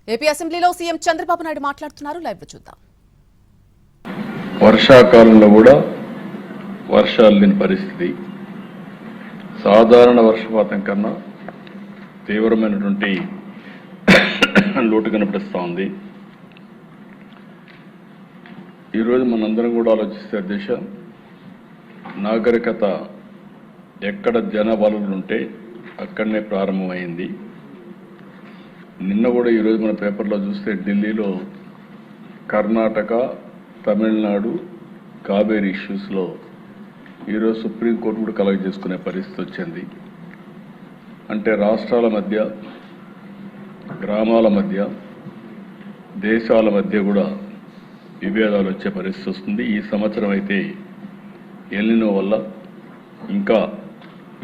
AP అసెంబ్లీలో CM Chandrababu Naidu మాట్లాడుతున్నారు. Live చూద్దాం. వర్షాకాలంలో కూడా వర్షాలు లేని పరిస్థితి, సాధారణ వర్షపాతం కన్నా తీవ్రమైనటువంటి లోటు కనిపిస్తూ ఉంది. ఈరోజు మనందరం కూడా ఆలోచిస్తే దిశ నాగరికత ఎక్కడ జనబలులు ఉంటే అక్కడనే ప్రారంభమైంది. నిన్న కూడా ఈరోజు మన పేపర్లో చూస్తే ఢిల్లీలో కర్ణాటక, తమిళనాడు కావేరీ ఇష్యూస్లో ఈరోజు సుప్రీంకోర్టు కూడా కలెక్ట్ చేసుకునే పరిస్థితి వచ్చింది. అంటే రాష్ట్రాల మధ్య, గ్రామాల మధ్య, దేశాల మధ్య కూడా విభేదాలు వచ్చే పరిస్థితి వస్తుంది. ఈ సంవత్సరం అయితే ఎల్నినో వల్ల ఇంకా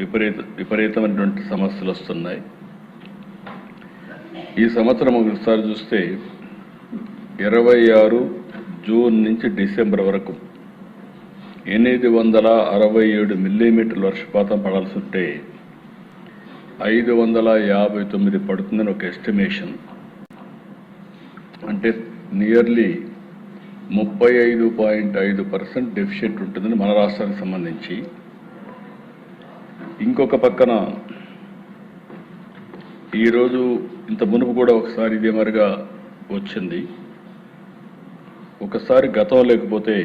విపరీతమైనటువంటి సమస్యలు వస్తున్నాయి. ఈ సంవత్సరం ఒకసారి చూస్తే 26 జూన్ నుంచి డిసెంబర్ వరకు 867 మిల్లీమీటర్ల వర్షపాతం పడాల్సి ఉంటే 559 పడుతుందని ఒక ఎస్టిమేషన్. అంటే నియర్లీ 35.5% డెఫిషిట్ ఉంటుందని మన రాష్ట్రానికి సంబంధించి. ఇంకొక పక్కన ఈరోజు ఇంత మునుపు కూడా ఒకసారి ఇదే మరిగా వచ్చింది. ఒకసారి గతం లేకపోతే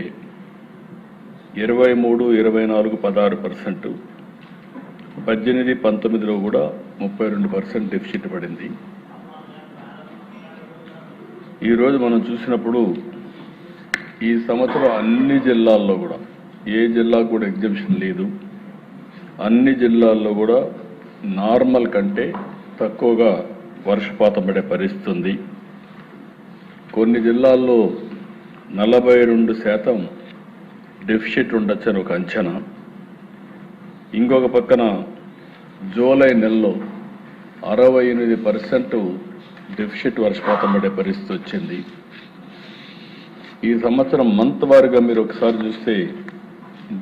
23, 24, 16%, 18, 19లో కూడా 32% డెఫిసిట్ పడింది. ఈరోజు మనం చూసినప్పుడు ఈ సంవత్సరం అన్ని జిల్లాల్లో కూడా, ఏ జిల్లాకు కూడా ఎగ్జంప్షన్ లేదు, అన్ని జిల్లాల్లో కూడా నార్మల్ కంటే తక్కువగా వర్షపాతం పడే పరిస్థితి ఉంది. కొన్ని జిల్లాల్లో 42% డెఫిసిట్ ఉండొచ్చని ఒక అంచనా. ఇంకొక పక్కన జూలై నెలలో 68% డెఫిసిట్ వర్షపాతం పడే పరిస్థితి వచ్చింది. ఈ సంవత్సరం మంత్ వారీగా మీరు ఒకసారి చూస్తే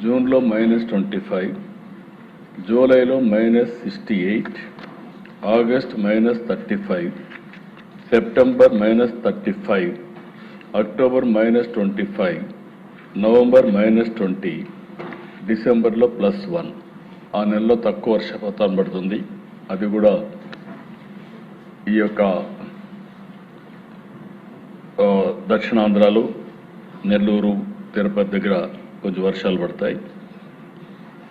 జూన్లో -25, జూలైలో -68, ఆగస్ట్ -35, సెప్టెంబర్ -35, అక్టోబర్ -25, నవంబర్ -20, డిసెంబర్లో +1. ఆ నెలలో తక్కువ వర్షపాతం పడుతుంది. అది కూడా ఈ యొక్క దక్షిణాంధ్రలో నెల్లూరు, తిరుపతి దగ్గర కొంచెం వర్షాలు పడతాయి.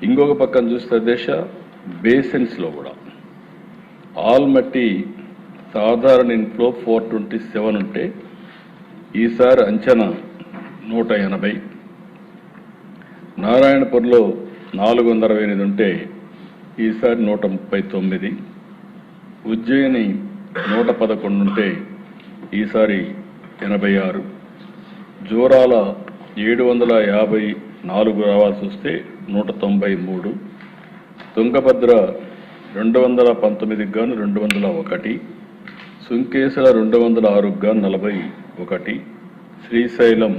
ఇంకొక పక్కన చూస్తే దేశ బేసిన్స్లో కూడా ఆల్మట్టి సాధారణ ఇన్ఫ్లో 427 ఉంటే ఈసారి అంచనా 180, నారాయణపూర్లో 468 ఉంటే ఈసారి 139, ఉజ్జయిని 111 ఉంటే ఈసారి 86, జోరాల 754 రావాల్సి వస్తే 193, తుంగభద్ర 219 గాను 201, సుంకేశ్వర 206 గాను 41, శ్రీశైలం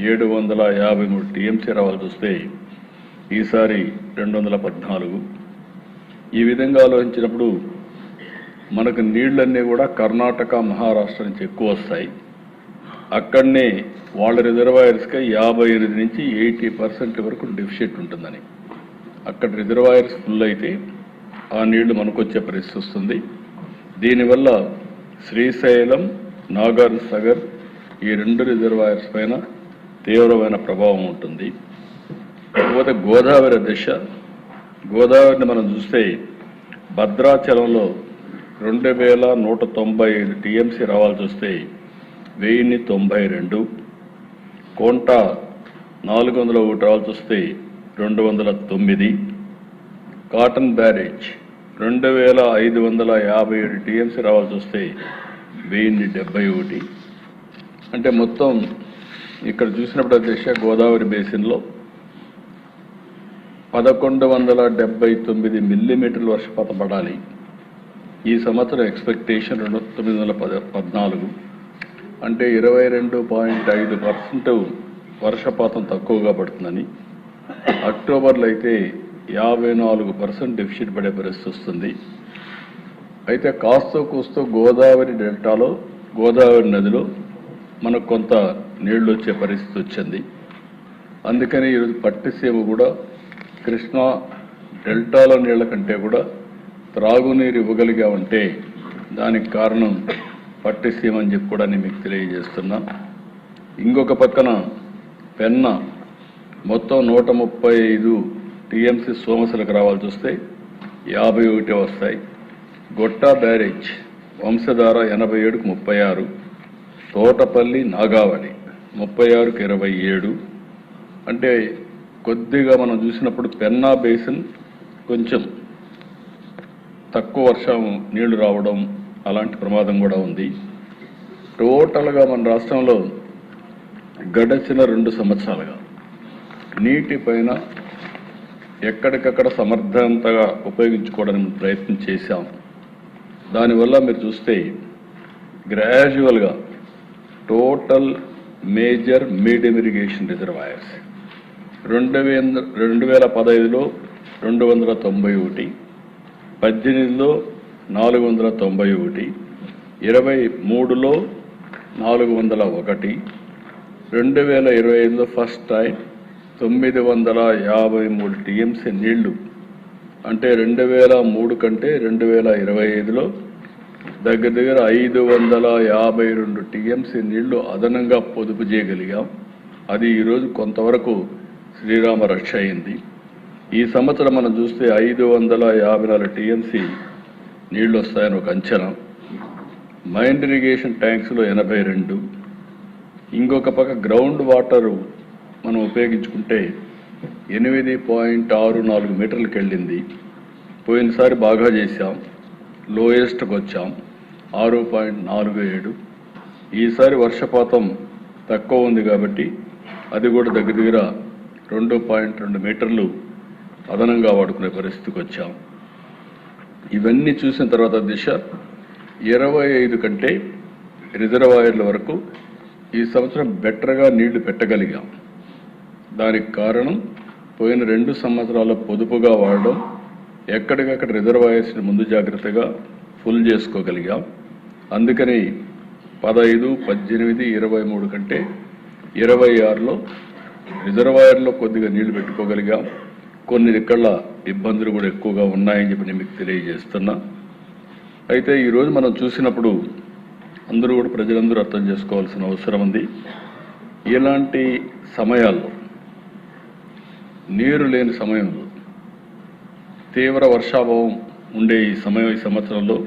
753 టీఎంసీ రావాల్సి వస్తే ఈసారి 214. ఈ విధంగా ఆలోచించినప్పుడు మనకు నీళ్లన్నీ కూడా కర్ణాటక, మహారాష్ట్ర నుంచి ఎక్కువ వస్తాయి. అక్కడనే వాళ్ళ రిజర్వాయర్స్కి 58 నుంచి 80% వరకు డెఫిసిట్ ఉంటుందని. అక్కడ రిజర్వాయర్స్ ఫుల్ అయితే ఆ నీళ్లు మనకు వచ్చే పరిస్థితి వస్తుంది. దీనివల్ల శ్రీశైలం, నాగార్ సాగర్ ఈ 2 రిజర్వాయర్స్ పైన తీవ్రమైన ప్రభావం ఉంటుంది. కాకపోతే గోదావరి దిశ, గోదావరిని మనం చూస్తే భద్రాచలంలో 2195 టీఎంసీ రావాల్సి వస్తే 1092, కోంట 401 రావాల్సి వస్తే 209, కాటన్ బ్యారేజ్ 2557 టీఎంసీ రావాల్సి వస్తే 1071. అంటే మొత్తం ఇక్కడ చూసినప్పుడు దిశ గోదావరి బేసిన్లో 1179 మిల్లీమీటర్ల వర్షపాతం పడాలి. ఈ సంవత్సరం ఎక్స్పెక్టేషన్ 914, అంటే 22.5% వర్షపాతం తక్కువగా పడుతుందని. అక్టోబర్లో అయితే 54% డెఫిసిట్ పడే పరిస్థితి వస్తుంది. అయితే కాస్తో కూస్తో గోదావరి డెల్టాలో గోదావరి నదిలో మనకు కొంత నీళ్లు వచ్చే పరిస్థితి వచ్చింది. అందుకని ఈరోజు పట్టిసీమ కూడా కృష్ణా డెల్టాలో నీళ్ల కంటే కూడా త్రాగునీరు ఇవ్వగలిగామంటే దానికి కారణం పట్టిసీమ అని చెప్పి కూడా నేను మీకు తెలియజేస్తున్నా. ఇంకొక పక్కన పెన్నా మొత్తం 135 టీఎంసీ సోమశలకు రావాల్సి వస్తే 51 వస్తాయి. గొట్టా బ్యారేజ్ వంశధార 87కు 36, తోటపల్లి నాగావళి 36కు 27. అంటే కొద్దిగా మనం చూసినప్పుడు పెన్నా బేసిన్ కొంచెం తక్కువ వర్షం నీళ్లు రావడం అలాంటి ప్రమాదం కూడా ఉంది. టోటల్గా మన రాష్ట్రంలో గడచిన 2 సంవత్సరాలుగా నీటిపైన ఎక్కడికక్కడ సమర్థవంతంగా ఉపయోగించుకోవడానికి ప్రయత్నం చేశాం. దానివల్ల మీరు చూస్తే గ్రాడ్యువల్గా total major medium irrigation reservoirs 2015లో 291, 18లో 491, 23లో 401, 2025లో ఫస్ట్ టైం 953 టీఎంసీ నీళ్లు. అంటే 2003 కంటే 2025లో దగ్గర 552 టీఎంసీ నీళ్లు అదనంగా పొదుపు చేయగలిగాం. అది ఈరోజు కొంతవరకు శ్రీరామ రక్ష అయింది. ఈ సంవత్సరం మనం చూస్తే 554 టీఎంసీ నీళ్లు వస్తాయని ఒక అంచనా. మైండ్ ఇరిగేషన్ ట్యాంక్స్లో 82. ఇంకొక పక్క గ్రౌండ్ వాటరు మనం ఉపయోగించుకుంటే 8.64 మీటర్లకు వెళ్ళింది. పోయినసారి బాగా చేశాం, లోయెస్ట్కి వచ్చాం 6.47. ఈసారి వర్షపాతం తక్కువ ఉంది కాబట్టి అది కూడా దగ్గర 2.2 మీటర్లు అదనంగా వాడుకునే పరిస్థితికి వచ్చాం. ఇవన్నీ చూసిన తర్వాత దిశ 25 కంటే రిజర్వాయర్ల వరకు ఈ సంవత్సరం బెటర్గా నీళ్లు పెట్టగలిగాం. దానికి కారణం పోయిన 2 సంవత్సరాల పొదుపుగా వాడడం, ఎక్కడికక్కడ రిజర్వాయర్స్ని ముందు జాగ్రత్తగా ఫుల్ చేసుకోగలిగాం. అందుకని 15, 18, 23 కంటే 26లో రిజర్వాయర్లో కొద్దిగా నీళ్లు పెట్టుకోగలిగాం. కొన్ని ఇక్కడ ఇబ్బందులు కూడా ఎక్కువగా ఉన్నాయని చెప్పి నేను మీకు తెలియజేస్తున్నా. అయితే ఈరోజు మనం చూసినప్పుడు అందరూ కూడా ప్రజలందరూ అర్థం చేసుకోవాల్సిన అవసరం ఉంది. ఇలాంటి సమయాల్లో నీరు లేని సమయంలో తీవ్ర వర్షాభావం ఉండే ఈ సంవత్సరంలో